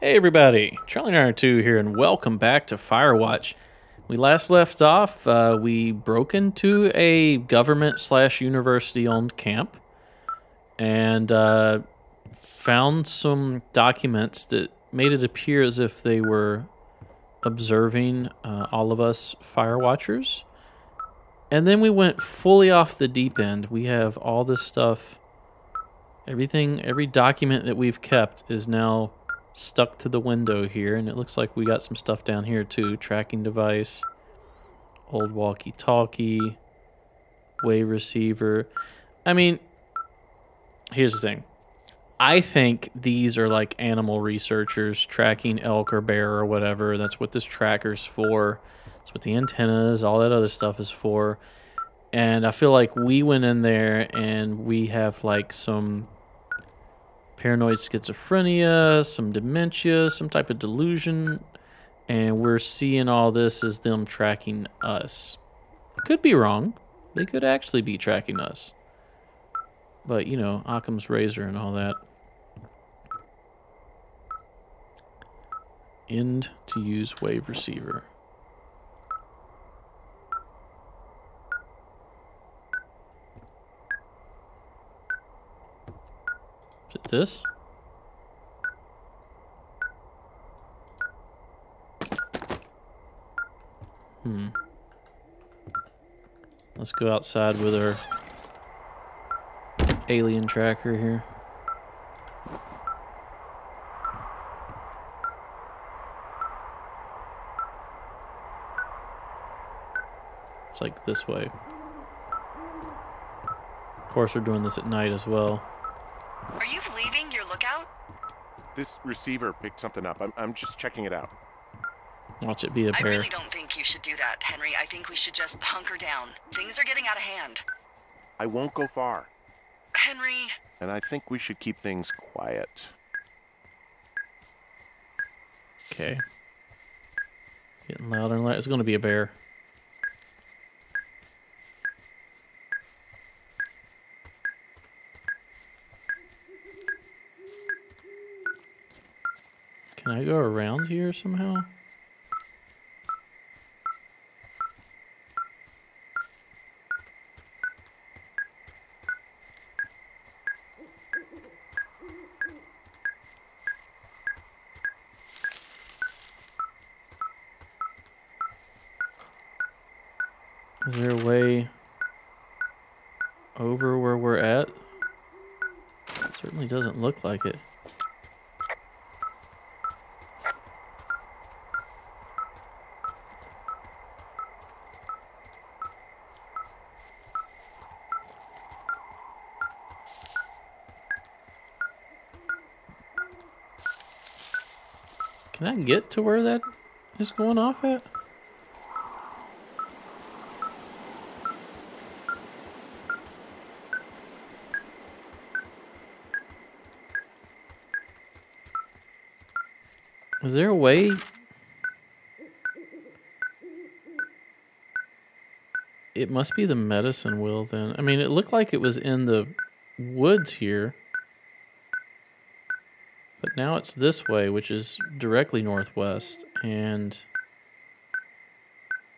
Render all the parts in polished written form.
Hey everybody, Charlie902 here, and welcome back to Firewatch. We last left off, we broke into a government/university-owned camp and found some documents that made it appear as if they were observing all of us Firewatchers. And then we went fully off the deep end. We have all this stuff, every document that we've kept is now stuck to the window here, and it looks like we got some stuff down here too. Tracking device, old walkie-talkie, wave receiver. I mean, here's the thing. I think these are like animal researchers tracking elk or bear or whatever. That's what this tracker's for. That's what the antennas, all that other stuff is for. And I feel like we went in there and we have like some paranoid schizophrenia, some dementia, some type of delusion, and we're seeing all this as them tracking us. Could be wrong. They could actually be tracking us. But, you know, Occam's razor and all that. End to use wave receiver. Is it this? Let's go outside with our alien tracker here. It's like this way. Of course, we're doing this at night as well. Are you leaving your lookout? This receiver picked something up. I'm just checking it out. Watch it be a bear. I really don't think you should do that, Henry. I think we should just hunker down. Things are getting out of hand. I won't go far. Henry... And I think we should keep things quiet. Okay. Getting louder and louder. It's going to be a bear. Can I go around here somehow? Is there a way over where we're at? It certainly doesn't look like it. Can I get to where that is going off at? Is there a way? It must be the medicine wheel then. I mean, it looked like it was in the woods here. But now it's this way, which is directly northwest. And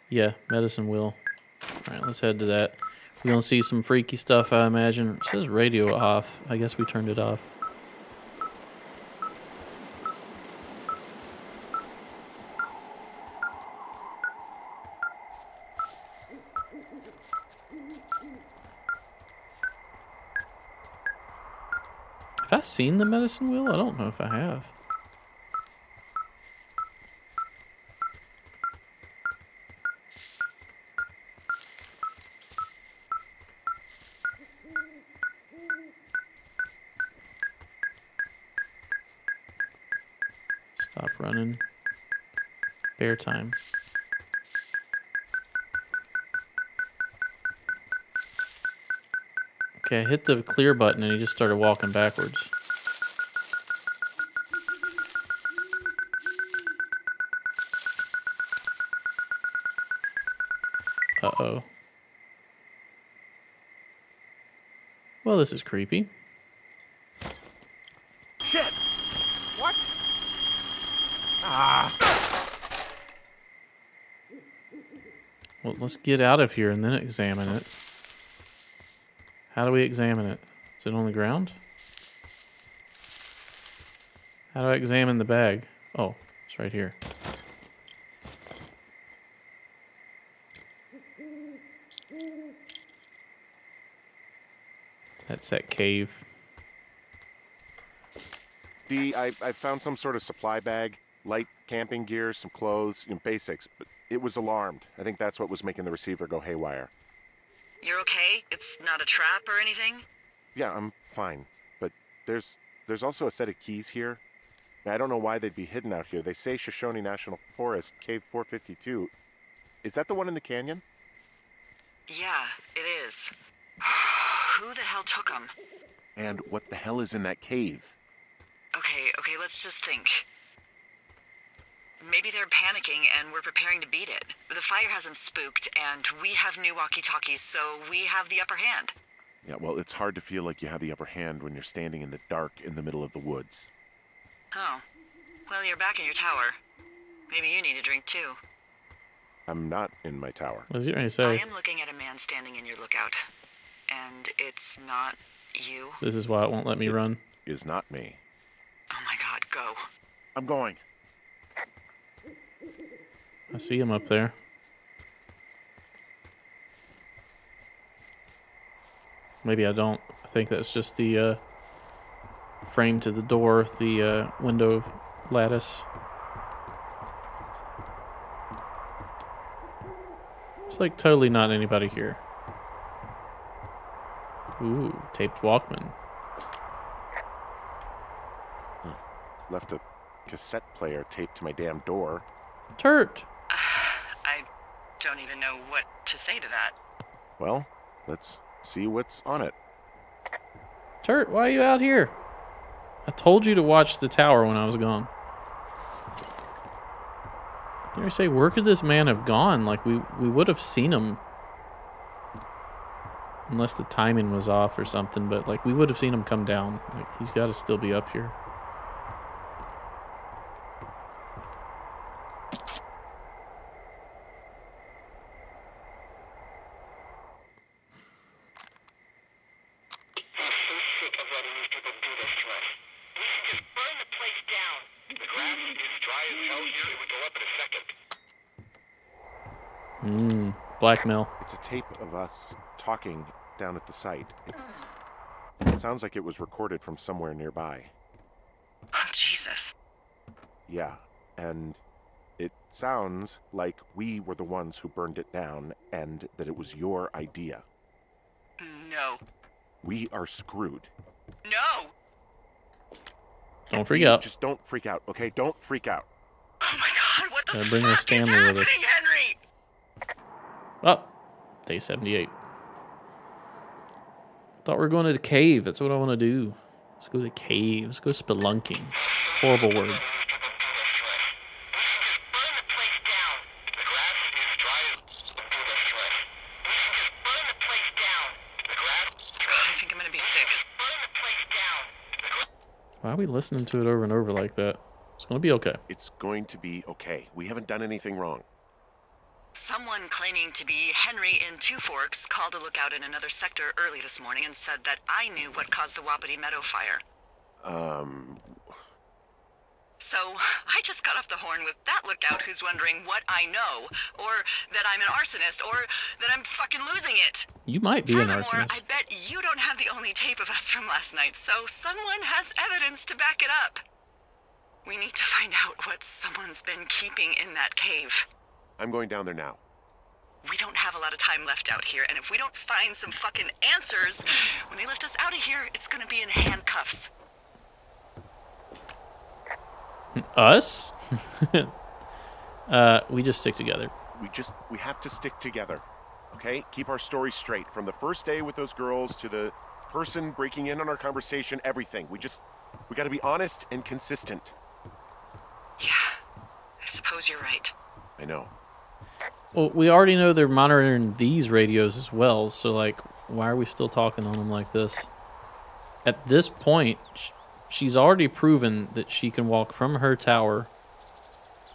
yeah, medicine wheel. All right, let's head to that. We're going to see some freaky stuff, I imagine. It says radio off. I guess we turned it off. Have I seen the medicine wheel? I don't know if I have. Stop running. Bear time. Okay, I hit the clear button and he just started walking backwards. Uh-oh. Well, this is creepy. Shit! What? let's get out of here and then examine it. How do we examine it? Is it on the ground? How do I examine the bag? Oh, it's right here. That's that cave. Dee, I found some sort of supply bag, light camping gear, some clothes, basics, but it was alarmed. I think that's what was making the receiver go haywire. You're okay? It's not a trap or anything? Yeah, I'm fine, but there's also a set of keys here. I don't know why they'd be hidden out here. They say Shoshone National Forest, Cave 452. Is that the one in the canyon? Yeah, it is. Who the hell took them? And what the hell is in that cave? Okay, let's just think. Maybe they're panicking and we're preparing to beat it. The fire has them spooked, and we have new walkie-talkies, so we have the upper hand. Yeah, well, it's hard to feel like you have the upper hand when you're standing in the dark in the middle of the woods. Oh. Well, you're back in your tower. Maybe you need a drink, too. I'm not in my tower. What was you going to I say? am looking at a man standing in your lookout. And it's not you. This is why it won't let me run. Is not me. Oh my god, go. I'm going. I see him up there. Maybe I don't. I think that's just the frame to the door, the window lattice. It's like totally not anybody here. Ooh, taped Walkman. Left a cassette player taped to my damn door. Turt! I don't even know what to say to that. Well, let's see what's on it. Turt, why are you out here? I told you to watch the tower when I was gone. You say, where could this man have gone? Like, we would have seen him. Unless the timing was off or something, but, like, we would have seen him come down. Like, he's got to still be up here. Blackmail. It's a tape of us talking down at the site. It sounds like it was recorded from somewhere nearby. Oh, Jesus. Yeah, and it sounds like we were the ones who burned it down and that it was your idea. No. We are screwed. No! Don't freak out. Just don't freak out, okay? Don't freak out. Oh my god, what the Gotta bring our fuck Stanley is with us. happening, Henry? Oh, day 78. Thought we were going to the cave. That's what I want to do. Let's go to the cave. Let's go spelunking. Horrible word. I think I'm gonna be sick. Why are we listening to it over and over like that? It's going to be okay. It's going to be okay. We haven't done anything wrong. Someone claiming to be Henry in Two Forks called a lookout in another sector early this morning and said that I knew what caused the Wapiti Meadow fire. So I just got off the horn with that lookout who's wondering what I know, or that I'm an arsonist, or that I'm fucking losing it. You might be an Furthermore, arsonist. I bet you don't have the only tape of us from last night, so someone has evidence to back it up. We need to find out what someone's been keeping in that cave. I'm going down there now. We don't have a lot of time left out here, and if we don't find some fucking answers, when they lift us out of here, it's gonna be in handcuffs. Us? We just stick together. We have to stick together, okay? Keep our story straight. From the first day with those girls to the person breaking in on our conversation, everything. We gotta be honest and consistent. Yeah, I suppose you're right. I know. Well, we already know they're monitoring these radios as well, so, like, why are we still talking on them like this? At this point, she's already proven that she can walk from her tower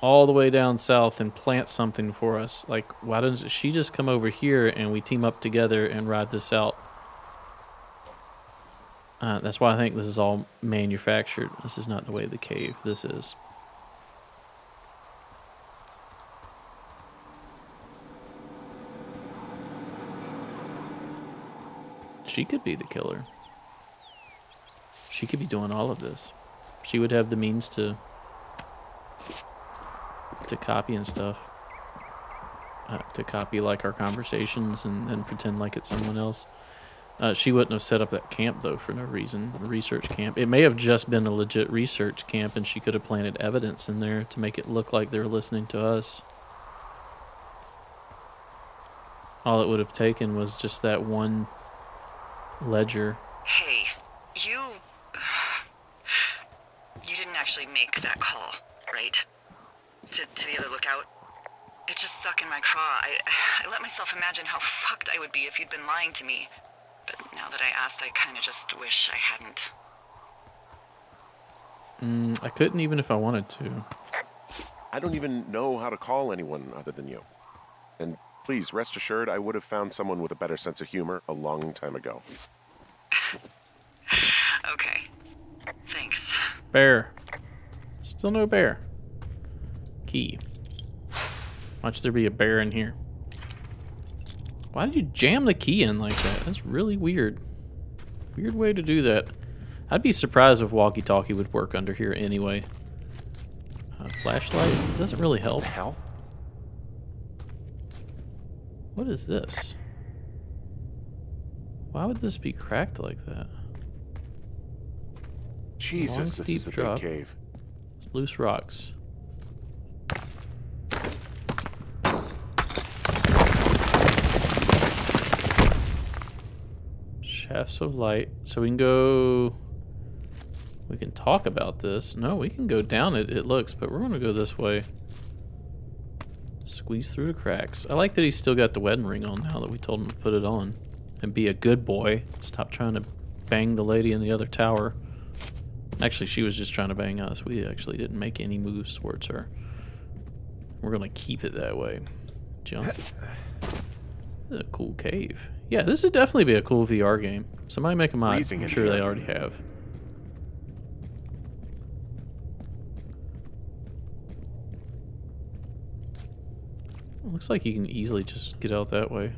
all the way down south and plant something for us. Like, why doesn't she just come over here and we team up together and ride this out? That's why I think this is all manufactured. This is not the way of the cave. This is. She could be the killer. She could be doing all of this. She would have the means to copy and stuff. To copy like our conversations and pretend like it's someone else. She wouldn't have set up that camp though for no reason. A research camp. It may have just been a legit research camp, and she could have planted evidence in there to make it look like they were listening to us. All it would have taken was just that one ledger. Hey, you didn't actually make that call, right? To the other lookout? It just stuck in my craw. I let myself imagine how fucked I would be if you'd been lying to me. But now that I asked, I kind of just wish I hadn't. I couldn't even if I wanted to. I don't even know how to call anyone other than you. And please, rest assured, I would have found someone with a better sense of humor a long time ago. Okay. Thanks. Bear. Still no bear. Key. Watch there be a bear in here. Why did you jam the key in like that? That's really weird. Weird way to do that. I'd be surprised if walkie-talkie would work under here anyway. Flashlight doesn't really help. What the hell? What is this? Why would this be cracked like that? Jesus, Long, this steep is a drop. big cave. Loose rocks. Shafts of light. So we can go... We can talk about this. No, we can go down it, it looks, but we're going to go this way. Squeeze through the cracks. I like that he's still got the wedding ring on now that we told him to put it on. And be a good boy. Stop trying to bang the lady in the other tower. Actually, she was just trying to bang us. We actually didn't make any moves towards her. We're going to keep it that way. Jump. This is a cool cave. Yeah, this would definitely be a cool VR game. Somebody make a mod. I'm sure they already have. Looks like you can easily just get out that way.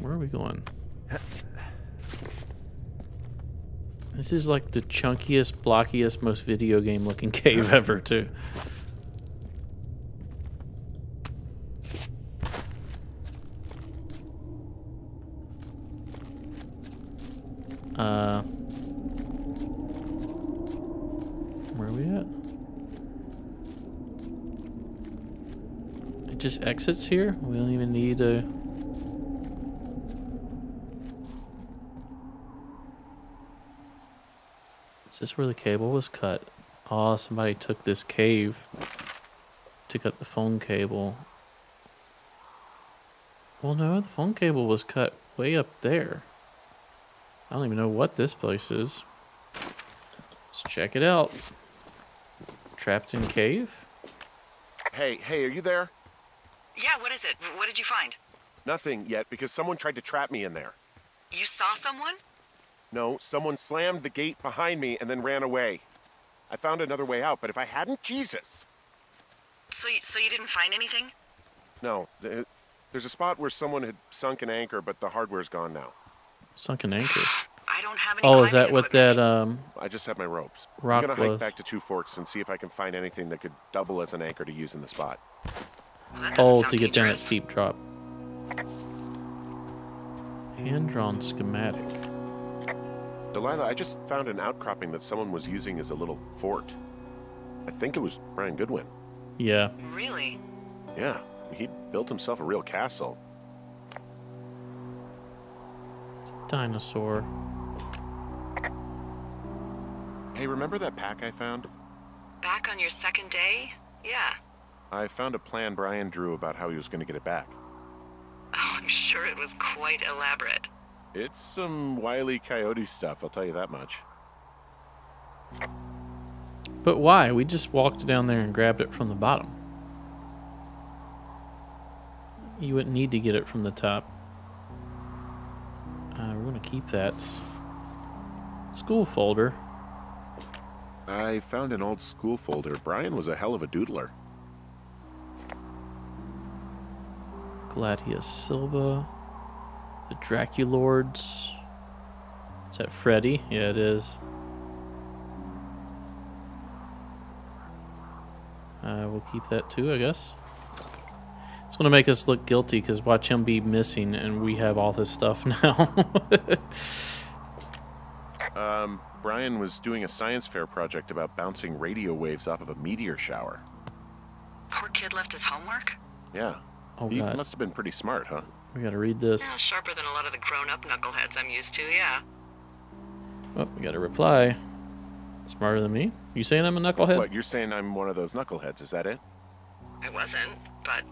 Where are we going? This is like the chunkiest, blockiest, most video game looking cave ever, too. Where are we at? It just exits here? We don't even need a... Is this where the cable was cut? Oh, somebody took this cave. Took up the phone cable. Well, no, the phone cable was cut way up there. I don't even know what this place is. Let's check it out. Trapped in cave? Hey, are you there? Yeah, what is it? What did you find? Nothing yet, because someone tried to trap me in there. You saw someone? No, someone slammed the gate behind me and then ran away. I found another way out, but if I hadn't, Jesus! So you didn't find anything? No, there's a spot where someone had sunk an anchor, but the hardware's gone now. Sunk an anchor. I don't have any. Oh, is that climbing what equipment. that I just have my ropes. rock I'm gonna was? hike back to Two Forks and see if I can find anything that could double as an anchor to use in the spot. Well, that doesn't Oh, sound to get down that dangerous. steep drop. Hand-drawn schematic. Delilah, I just found an outcropping that someone was using as a little fort. I think it was Brian Goodwin. Yeah. Really? Yeah, he built himself a real castle. Dinosaur. Hey, remember that pack I found? Back on your second day? Yeah. I found a plan Brian drew about how he was going to get it back. Oh, I'm sure it was quite elaborate. It's some Wile E. Coyote stuff, I'll tell you that much. But why? We just walked down there and grabbed it from the bottom. You wouldn't need to get it from the top. We're going to keep that school folder. I found an old school folder. Brian was a hell of a doodler. Gladius Silva. The Draculords. Is that Freddy? Yeah, it is. We'll keep that too, I guess. It's going to make us look guilty because watch him be missing and we have all this stuff now. Brian was doing a science fair project about bouncing radio waves off of a meteor shower. Poor kid left his homework? Yeah. Oh, He God. must have been pretty smart, huh? We got to read this. Yeah, sharper than a lot of the grown-up knuckleheads I'm used to, yeah. Oh, we got a reply. Smarter than me? You saying I'm a knucklehead? What, you're saying I'm one of those knuckleheads, is that it? I wasn't, but,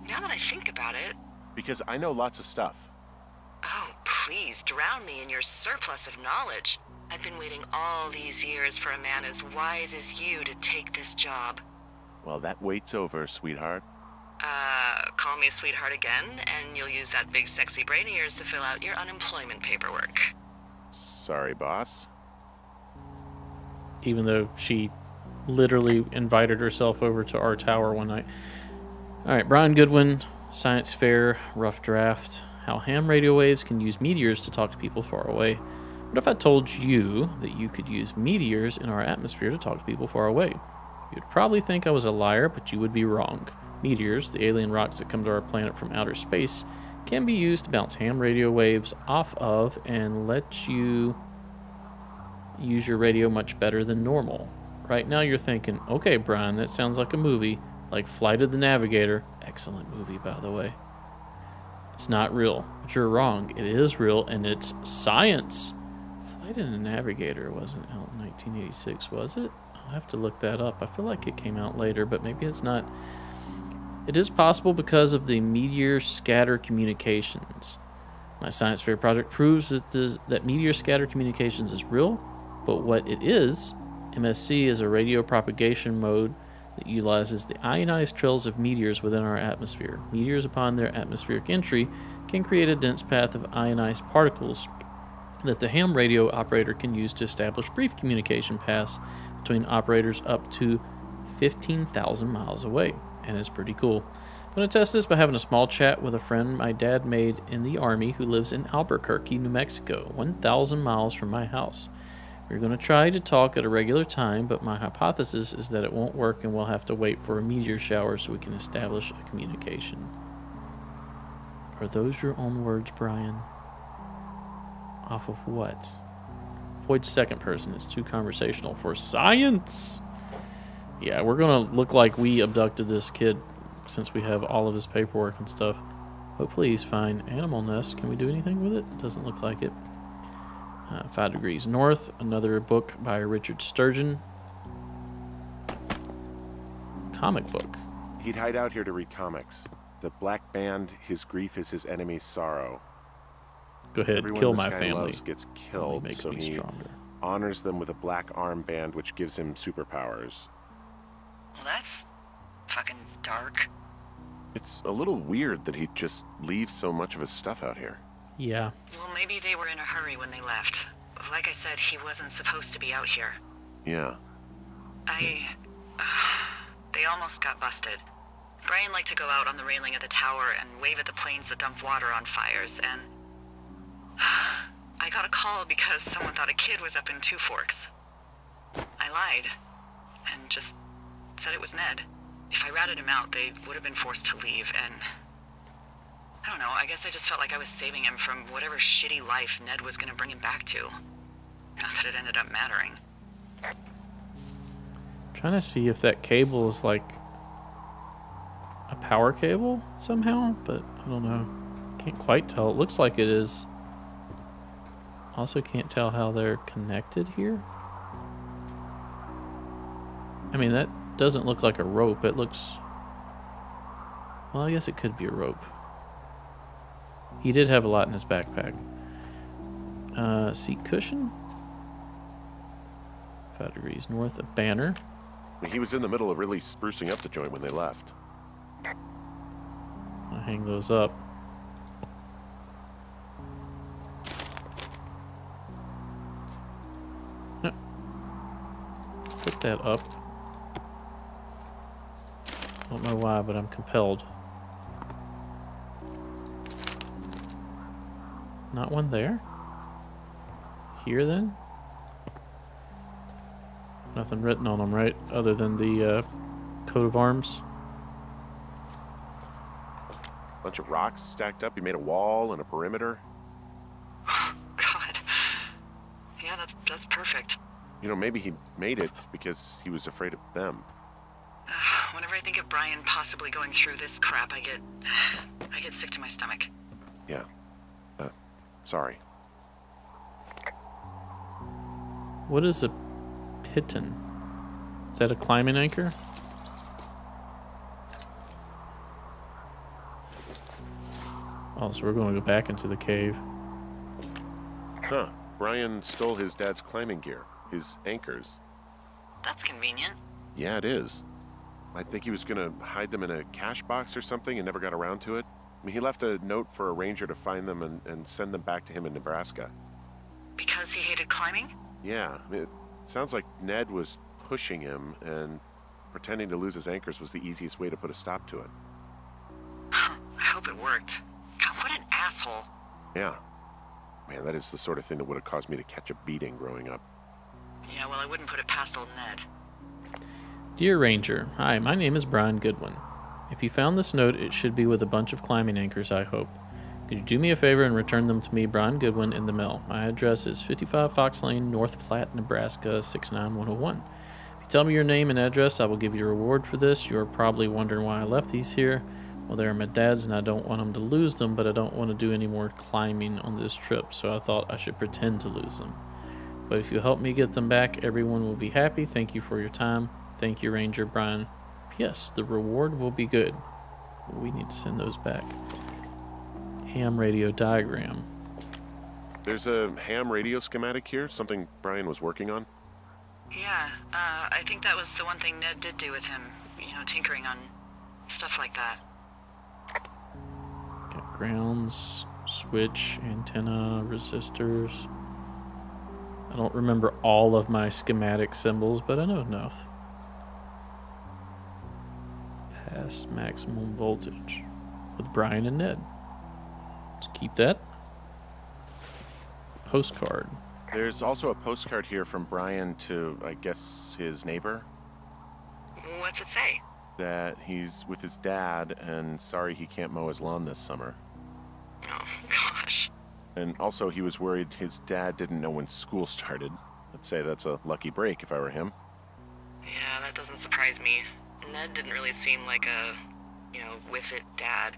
now that I think about it... Because I know lots of stuff. Oh, please, drown me in your surplus of knowledge. I've been waiting all these years for a man as wise as you to take this job. Well, that wait's over, sweetheart. Call me sweetheart again, and you'll use that big sexy brain of yours to fill out your unemployment paperwork. Sorry, boss. Even though she literally invited herself over to our tower one night. All right, Brian Goodwin, Science Fair, rough draft. How ham radio waves can use meteors to talk to people far away. What if I told you that you could use meteors in our atmosphere to talk to people far away? You'd probably think I was a liar, but you would be wrong. Meteors, the alien rocks that come to our planet from outer space, can be used to bounce ham radio waves off of and let you use your radio much better than normal. Right now you're thinking, okay, Brian, that sounds like a movie, like Flight of the Navigator. Excellent movie, by the way. It's not real, but you're wrong. It is real, and it's science. Flight of the Navigator wasn't out in 1986, was it? I'll have to look that up. I feel like it came out later, but maybe it's not. It is possible because of the meteor scatter communications. My science fair project proves that meteor scatter communications is real, but what it is, MSC is a radio propagation mode that utilizes the ionized trails of meteors within our atmosphere. Meteors, upon their atmospheric entry, can create a dense path of ionized particles that the ham radio operator can use to establish brief communication paths between operators up to 15,000 miles away. And it's pretty cool. I'm going to test this by having a small chat with a friend my dad made in the Army who lives in Albuquerque, New Mexico, 1,000 miles from my house. We're going to try to talk at a regular time, but my hypothesis is that it won't work and we'll have to wait for a meteor shower so we can establish a communication. Are those your own words, Brian? Off of what? Avoid second person. It's too conversational for science. Yeah, we're going to look like we abducted this kid since we have all of his paperwork and stuff. Hopefully he's fine. Animal nest. Can we do anything with it? Doesn't look like it. 5 Degrees North. Another book by Richard Sturgeon. Comic book. He'd hide out here to read comics. The Black Band, his grief is his enemy's sorrow. Go ahead, Everyone kill this my guy family. loves gets killed, Makes so me he stronger. honors them with a black armband which gives him superpowers. Well, that's fucking dark. It's a little weird that he'd just leave so much of his stuff out here. Yeah. Well, maybe they were in a hurry when they left. Like I said, he wasn't supposed to be out here. Yeah. They almost got busted. Brian liked to go out on the railing of the tower and wave at the planes that dump water on fires, and... I got a call because someone thought a kid was up in Two Forks. I lied, and just said it was Ned. If I ratted him out, they would have been forced to leave, and... I don't know, I guess I just felt like I was saving him from whatever shitty life Ned was gonna bring him back to. Not that it ended up mattering. Trying to see if that cable is like a power cable somehow, but I don't know. Can't quite tell. It looks like it is. Also can't tell how they're connected here. I mean, that doesn't look like a rope. It looks... Well, I guess it could be a rope. He did have a lot in his backpack. Seat cushion. 5 degrees north of Banner. He was in the middle of really sprucing up the joint when they left. I'll hang those up. Put that up. Don't know why, but I'm compelled. Not one there? Here then? Nothing written on them, right? Other than the coat of arms. Bunch of rocks stacked up. He made a wall and a perimeter. God. Yeah, that's perfect. You know, maybe he made it because he was afraid of them. Whenever I think of Brian possibly going through this crap, I get sick to my stomach. Yeah. Sorry. What is a piton? Is that a climbing anchor? Oh, so we're going to go back into the cave. Huh. Brian stole his dad's climbing gear. His anchors. That's convenient. Yeah, it is. I think he was going to hide them in a cash box or something and never got around to it. I mean, he left a note for a ranger to find them and send them back to him in Nebraska. Because he hated climbing? Yeah. It sounds like Ned was pushing him, and pretending to lose his anchors was the easiest way to put a stop to it. I hope it worked. God, what an asshole. Yeah. Man, that is the sort of thing that would have caused me to catch a beating growing up. Yeah, well, I wouldn't put it past old Ned. Dear Ranger, hi, my name is Brian Goodwin. If you found this note, it should be with a bunch of climbing anchors, I hope. Could you do me a favor and return them to me, Brian Goodwin, in the mail? My address is 55 Fox Lane, North Platte, Nebraska, 69101. If you tell me your name and address, I will give you a reward for this. You're probably wondering why I left these here. Well, they're my dad's, and I don't want him to lose them, but I don't want to do any more climbing on this trip, so I thought I should pretend to lose them. But if you help me get them back, everyone will be happy. Thank you for your time. Thank you, Ranger Brian. Yes, the reward will be good. We need to send those back. Ham radio diagram. There's a ham radio schematic here, something Brian was working on. Yeah, I think that was the one thing Ned did do with him. You know, tinkering on stuff like that. Got grounds, switch, antenna, resistors. I don't remember all of my schematic symbols, but I know enough. Past maximum voltage with Brian and Ned. Let's keep that. Postcard. There's also a postcard here from Brian to, I guess, his neighbor. What's it say? That he's with his dad and sorry he can't mow his lawn this summer. Oh, gosh. And also he was worried his dad didn't know when school started. I'd say that's a lucky break if I were him. Yeah, that doesn't surprise me. Ned didn't really seem like a, with it dad.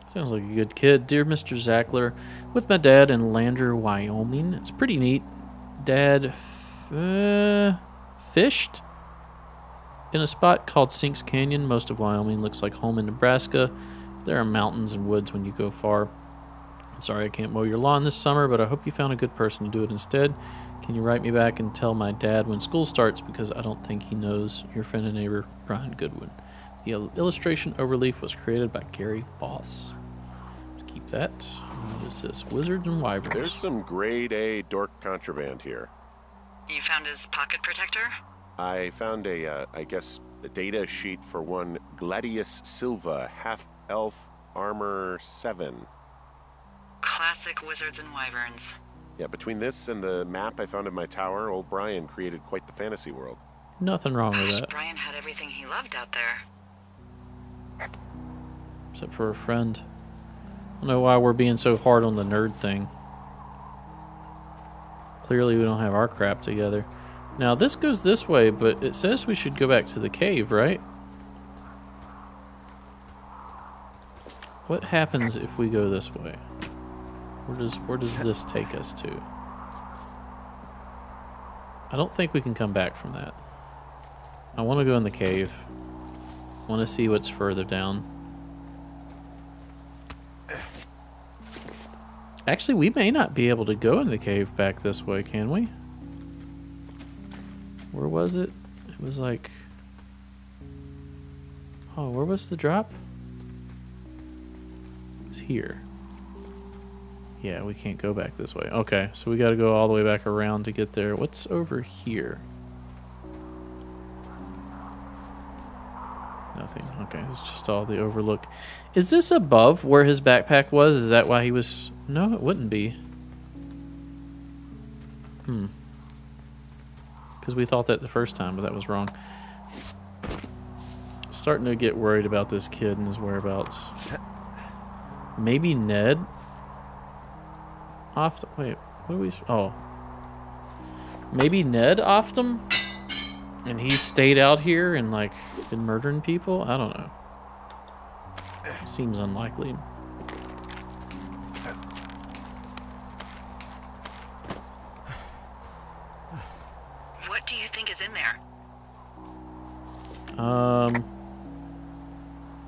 Sounds like a good kid. Dear Mr. Zackler, with my dad in Lander, Wyoming. It's pretty neat. Dad fished in a spot called Sinks Canyon. Most of Wyoming looks like home in Nebraska. There are mountains and woods when you go far. I'm sorry I can't mow your lawn this summer, but I hope you found a good person to do it instead. Can you write me back and tell my dad when school starts, because I don't think he knows. Your friend and neighbor, Brian Goodwin. The illustration overleaf was created by Gary Boss. Let's keep that. What is this? Wizards and Wyverns. There's some grade A dork contraband here. You found his pocket protector? I found a data sheet for one Gladius Silva, half-elf armor 7. Classic Wizards and Wyverns. Yeah, between this and the map I found in my tower, old Brian created quite the fantasy world. Nothing wrong with Gosh, that. Brian had everything he loved out there. Except for a friend. I don't know why we're being so hard on the nerd thing. Clearly we don't have our crap together. Now this goes this way, but it says we should go back to the cave, right? What happens if we go this way? Where does this take us to? I don't think we can come back from that. I want to go in the cave. I want to see what's further down. Actually, we may not be able to go in the cave back this way, can we? Where was it? It was like... Oh, where was the drop? It was here. Yeah, we can't go back this way. Okay, so we got to go all the way back around to get there. What's over here? Nothing. Okay, it's just all the overlook. Is this above where his backpack was? Is that why he was... No, it wouldn't be. Because we thought that the first time, but that was wrong. Starting to get worried about this kid and his whereabouts. Maybe Ned? Wait, what do we... Oh. Maybe Ned offed him? And he stayed out here and, like, been murdering people? I don't know. Seems unlikely. What do you think is in there?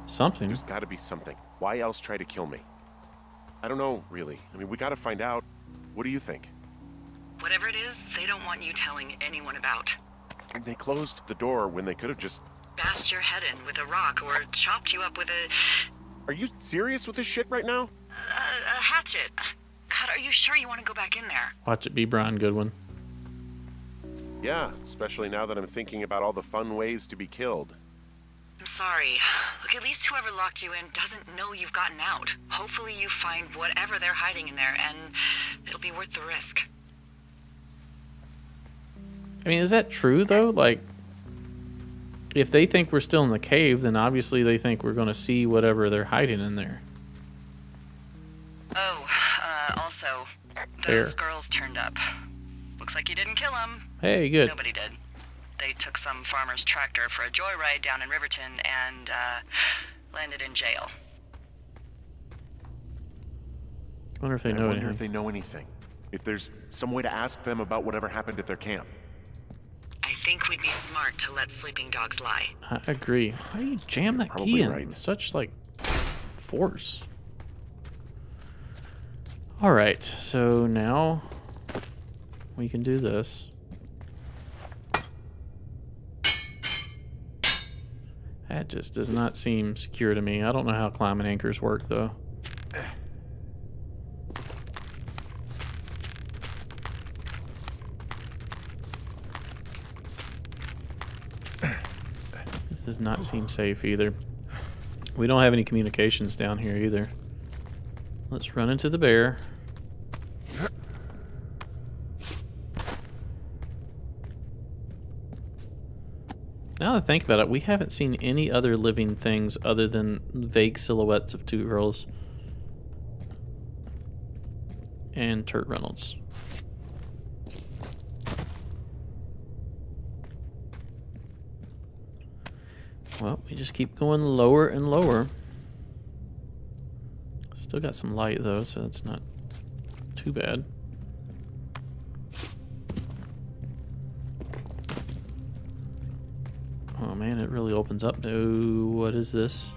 Something. There's got to be something. Why else try to kill me? I don't know, really. I mean, we got to find out. What do you think? Whatever it is, they don't want you telling anyone about. They closed the door when they could have just... Bashed your head in with a rock or chopped you up with a... Are you serious with this shit right now? a hatchet. God, are you sure you want to go back in there? Watch it be Brian Goodwin. Yeah, especially now that I'm thinking about all the fun ways to be killed. I'm sorry. Look, at least whoever locked you in doesn't know you've gotten out. Hopefully you find whatever they're hiding in there, and it'll be worth the risk. I mean, is that true, though? Like, if they think we're still in the cave, then obviously they think we're going to see whatever they're hiding in there. Oh, also, those girls turned up. Looks like you didn't kill them. Hey, good. Nobody did. They took some farmer's tractor for a joyride down in Riverton and, landed in jail. I wonder if they I know wonder anything. if they know anything. If there's some way to ask them about whatever happened at their camp. I think we'd be smart to let sleeping dogs lie. I agree. How do you jam that Probably key in right. with such, like, force? All right, so now we can do this. That just does not seem secure to me. I don't know how climbing anchors work, though. This does not seem safe either. We don't have any communications down here either. Let's run into the bear. Now that I think about it, we haven't seen any other living things other than vague silhouettes of two girls. And Turt Reynolds. Well, we just keep going lower and lower. Still got some light though, so that's not too bad. Oh man, it really opens up. Oh, what is this?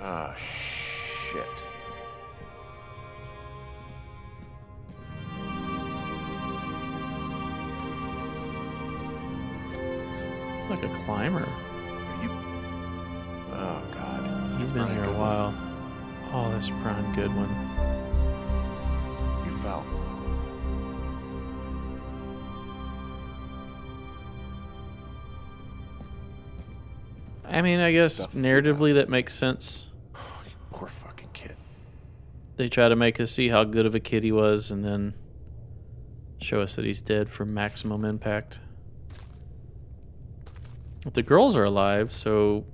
Ah, shit. It's like a climber. Are you... Oh, God. He's been Brian here a Goodwin. while. Oh, that's Brian Goodwin. You fell. I mean, I guess Stuff narratively that makes sense. Oh, you poor fucking kid. They try to make us see how good of a kid he was and then show us that he's dead for maximum impact. But the girls are alive, so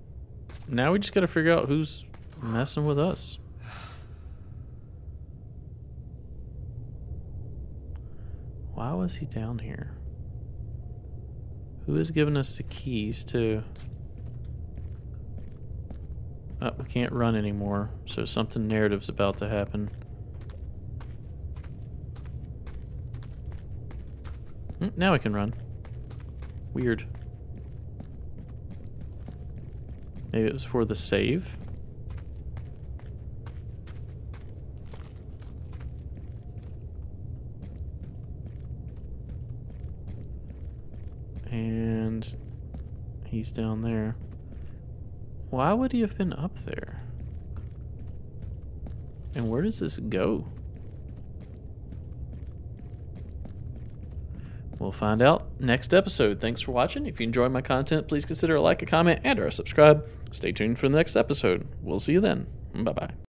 now we just gotta figure out who's messing with us. Why was he down here? Who has given us the keys to... Oh, we can't run anymore, so something narrative's about to happen. Now we can run. Weird. Maybe it was for the save. And he's down there. Why would he have been up there? And where does this go? We'll find out next episode. Thanks for watching. If you enjoyed my content, please consider a like, a comment, and or a subscribe. Stay tuned for the next episode. We'll see you then. Bye-bye.